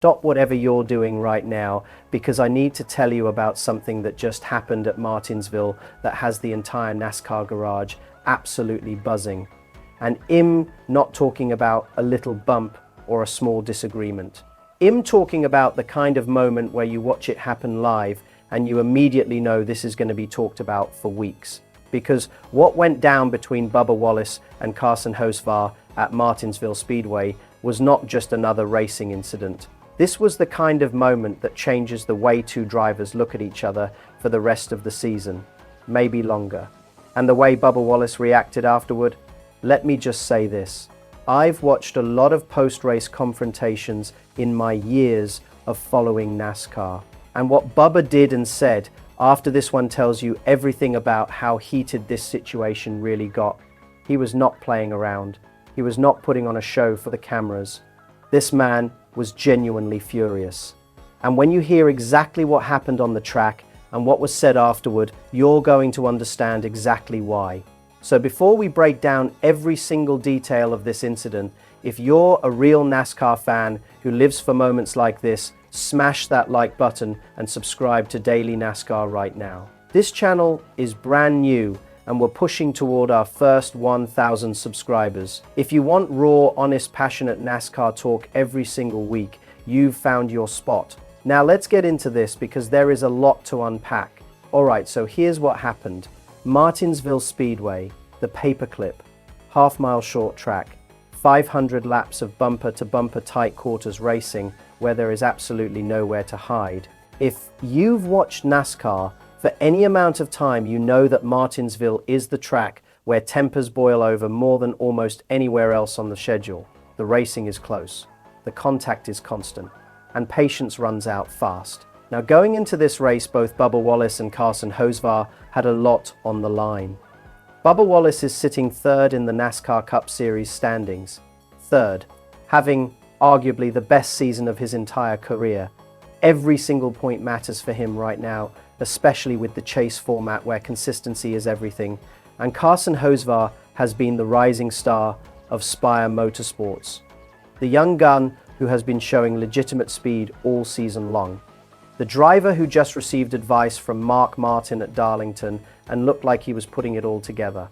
Stop whatever you're doing right now, because I need to tell you about something that just happened at Martinsville that has the entire NASCAR garage absolutely buzzing. And I'm not talking about a little bump or a small disagreement. I'm talking about the kind of moment where you watch it happen live and you immediately know this is going to be talked about for weeks. Because what went down between Bubba Wallace and Carson Hocevar at Martinsville Speedway was not just another racing incident. This was the kind of moment that changes the way two drivers look at each other for the rest of the season, maybe longer. And the way Bubba Wallace reacted afterward, let me just say this. I've watched a lot of post-race confrontations in my years of following NASCAR. And what Bubba did and said after this one tells you everything about how heated this situation really got. He was not playing around. He was not putting on a show for the cameras. This man was genuinely furious. And when you hear exactly what happened on the track and what was said afterward, you're going to understand exactly why. So before we break down every single detail of this incident, if you're a real NASCAR fan who lives for moments like this, smash that like button and subscribe to Daily NASCAR right now. This channel is brand new and we're pushing toward our first 1,000 subscribers. If you want raw, honest, passionate NASCAR talk every single week, you've found your spot. Now let's get into this because there is a lot to unpack. Alright, so here's what happened. Martinsville Speedway, the paperclip, half-mile short track, 500 laps of bumper-to-bumper tight quarters racing where there is absolutely nowhere to hide. If you've watched NASCAR for any amount of time, you know that Martinsville is the track where tempers boil over more than almost anywhere else on the schedule. The racing is close, the contact is constant, and patience runs out fast. Now going into this race, both Bubba Wallace and Carson Hocevar had a lot on the line. Bubba Wallace is sitting third in the NASCAR Cup Series standings. Third, having arguably the best season of his entire career. Every single point matters for him right now, especially with the chase format where consistency is everything. And Carson Hocevar has been the rising star of Spire Motorsports. The young gun who has been showing legitimate speed all season long. The driver who just received advice from Mark Martin at Darlington and looked like he was putting it all together.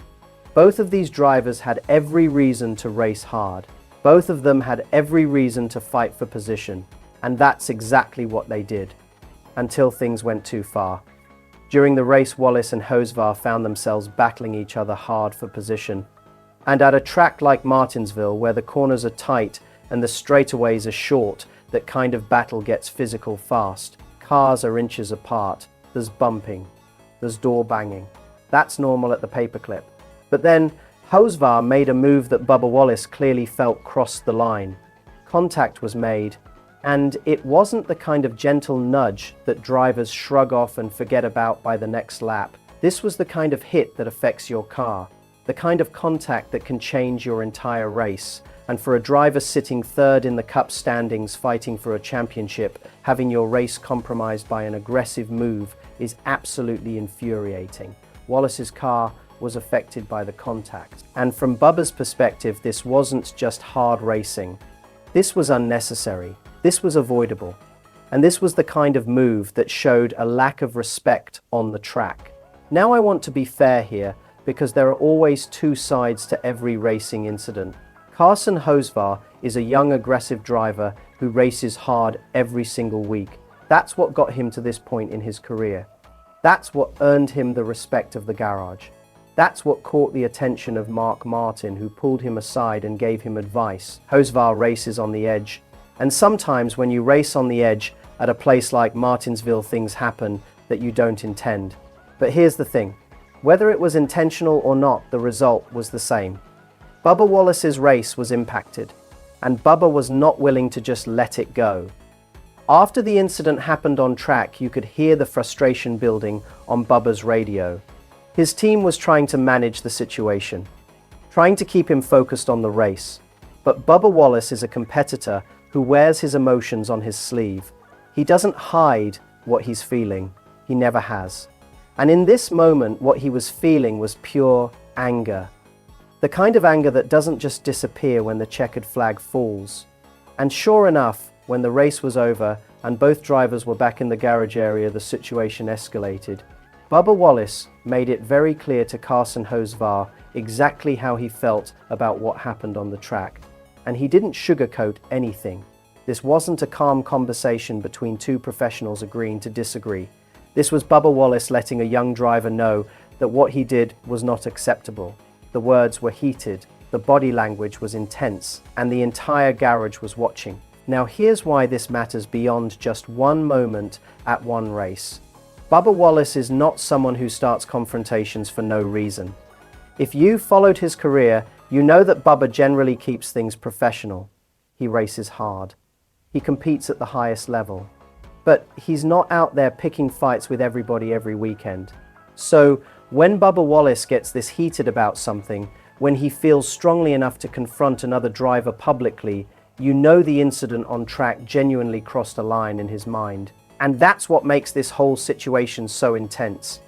Both of these drivers had every reason to race hard. Both of them had every reason to fight for position. And that's exactly what they did. Until things went too far. During the race, Wallace and Hocevar found themselves battling each other hard for position. And at a track like Martinsville, where the corners are tight and the straightaways are short, that kind of battle gets physical fast. Cars are inches apart, there's bumping, there's door banging. That's normal at the paperclip. But then Hocevar made a move that Bubba Wallace clearly felt crossed the line. Contact was made, and it wasn't the kind of gentle nudge that drivers shrug off and forget about by the next lap. This was the kind of hit that affects your car, the kind of contact that can change your entire race. And for a driver sitting third in the Cup standings fighting for a championship, having your race compromised by an aggressive move is absolutely infuriating. Wallace's car was affected by the contact. And from Bubba's perspective, this wasn't just hard racing. This was unnecessary. This was avoidable. And this was the kind of move that showed a lack of respect on the track. Now I want to be fair here because there are always two sides to every racing incident. Carson Hocevar is a young, aggressive driver who races hard every single week. That's what got him to this point in his career. That's what earned him the respect of the garage. That's what caught the attention of Mark Martin, who pulled him aside and gave him advice. Hocevar races on the edge. And sometimes when you race on the edge at a place like Martinsville, things happen that you don't intend. But here's the thing. Whether it was intentional or not, the result was the same. Bubba Wallace's race was impacted, and Bubba was not willing to just let it go. After the incident happened on track, you could hear the frustration building on Bubba's radio. His team was trying to manage the situation, trying to keep him focused on the race. But Bubba Wallace is a competitor who wears his emotions on his sleeve. He doesn't hide what he's feeling. He never has. And in this moment, what he was feeling was pure anger. The kind of anger that doesn't just disappear when the checkered flag falls. And sure enough, when the race was over and both drivers were back in the garage area, the situation escalated. Bubba Wallace made it very clear to Carson Hocevar exactly how he felt about what happened on the track, and he didn't sugarcoat anything. This wasn't a calm conversation between two professionals agreeing to disagree. This was Bubba Wallace letting a young driver know that what he did was not acceptable. The words were heated, the body language was intense, and the entire garage was watching. Now here's why this matters beyond just one moment at one race. Bubba Wallace is not someone who starts confrontations for no reason. If you followed his career, you know that Bubba generally keeps things professional. He races hard. He competes at the highest level. But he's not out there picking fights with everybody every weekend. So when Bubba Wallace gets this heated about something, when he feels strongly enough to confront another driver publicly, you know the incident on track genuinely crossed a line in his mind. And that's what makes this whole situation so intense.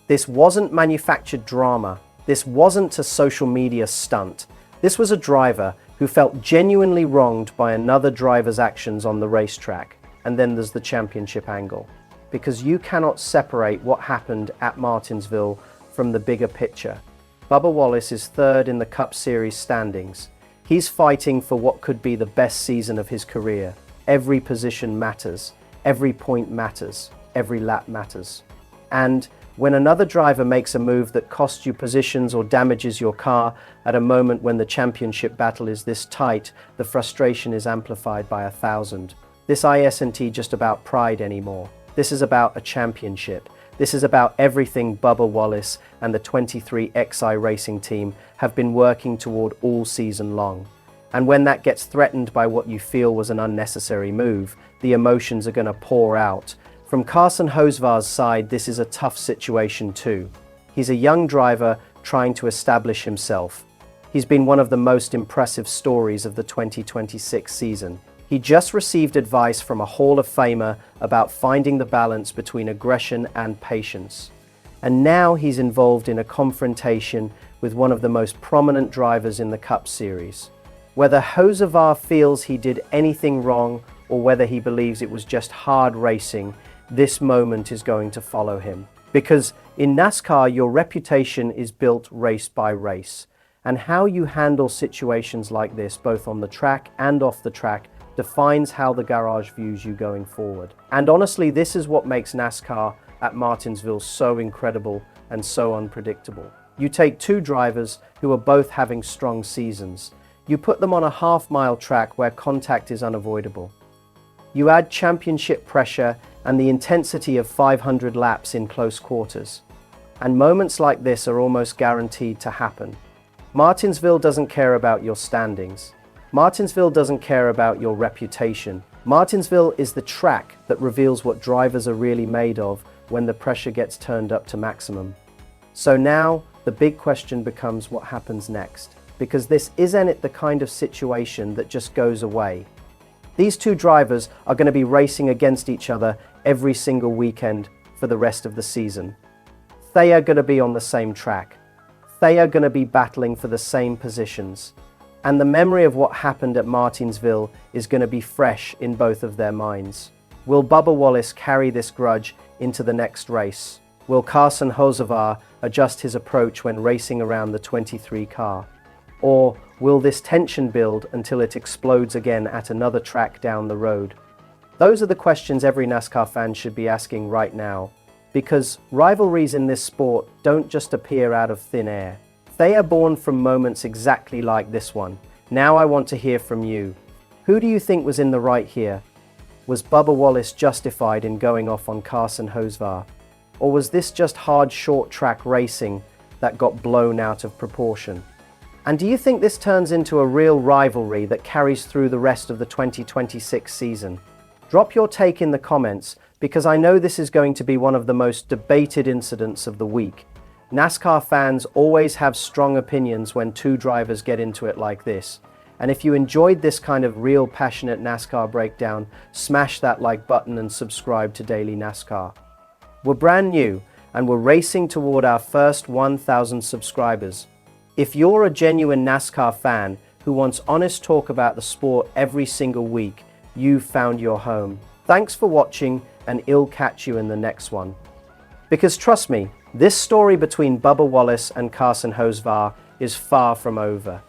This wasn't manufactured drama. This wasn't a social media stunt. This was a driver who felt genuinely wronged by another driver's actions on the racetrack. And then there's the championship angle. Because you cannot separate what happened at Martinsville from the bigger picture. Bubba Wallace is third in the Cup Series standings. He's fighting for what could be the best season of his career. Every position matters. Every point matters. Every lap matters. And when another driver makes a move that costs you positions or damages your car at a moment when the championship battle is this tight, the frustration is amplified by 1,000. This isn't just about pride anymore. This is about a championship. This is about everything Bubba Wallace and the 23XI racing team have been working toward all season long. And when that gets threatened by what you feel was an unnecessary move, the emotions are going to pour out. From Carson Hocevar's side, this is a tough situation too. He's a young driver trying to establish himself. He's been one of the most impressive stories of the 2026 season. He just received advice from a Hall of Famer about finding the balance between aggression and patience. And now he's involved in a confrontation with one of the most prominent drivers in the Cup Series. Whether Hocevar feels he did anything wrong or whether he believes it was just hard racing, this moment is going to follow him. Because in NASCAR, your reputation is built race by race. And how you handle situations like this, both on the track and off the track, defines how the garage views you going forward. And honestly, this is what makes NASCAR at Martinsville so incredible and so unpredictable. You take two drivers who are both having strong seasons. You put them on a half-mile track where contact is unavoidable. You add championship pressure and the intensity of 500 laps in close quarters. And moments like this are almost guaranteed to happen. Martinsville doesn't care about your standings. Martinsville doesn't care about your reputation. Martinsville is the track that reveals what drivers are really made of when the pressure gets turned up to maximum. So now, the big question becomes what happens next. Because this isn't the kind of situation that just goes away. These two drivers are going to be racing against each other every single weekend for the rest of the season. They are going to be on the same track. They are going to be battling for the same positions. And the memory of what happened at Martinsville is going to be fresh in both of their minds. Will Bubba Wallace carry this grudge into the next race? Will Carson Hocevar adjust his approach when racing around the 23 car? Or will this tension build until it explodes again at another track down the road? Those are the questions every NASCAR fan should be asking right now, because rivalries in this sport don't just appear out of thin air. They are born from moments exactly like this one. Now I want to hear from you. Who do you think was in the right here? Was Bubba Wallace justified in going off on Carson Hocevar? Or was this just hard short track racing that got blown out of proportion? And do you think this turns into a real rivalry that carries through the rest of the 2026 season? Drop your take in the comments, because I know this is going to be one of the most debated incidents of the week. NASCAR fans always have strong opinions when two drivers get into it like this. And if you enjoyed this kind of real passionate NASCAR breakdown, smash that like button and subscribe to Daily NASCAR. We're brand new and we're racing toward our first 1,000 subscribers. If you're a genuine NASCAR fan who wants honest talk about the sport every single week, you've found your home. Thanks for watching, and I'll catch you in the next one. Because trust me, this story between Bubba Wallace and Carson Hocevar is far from over.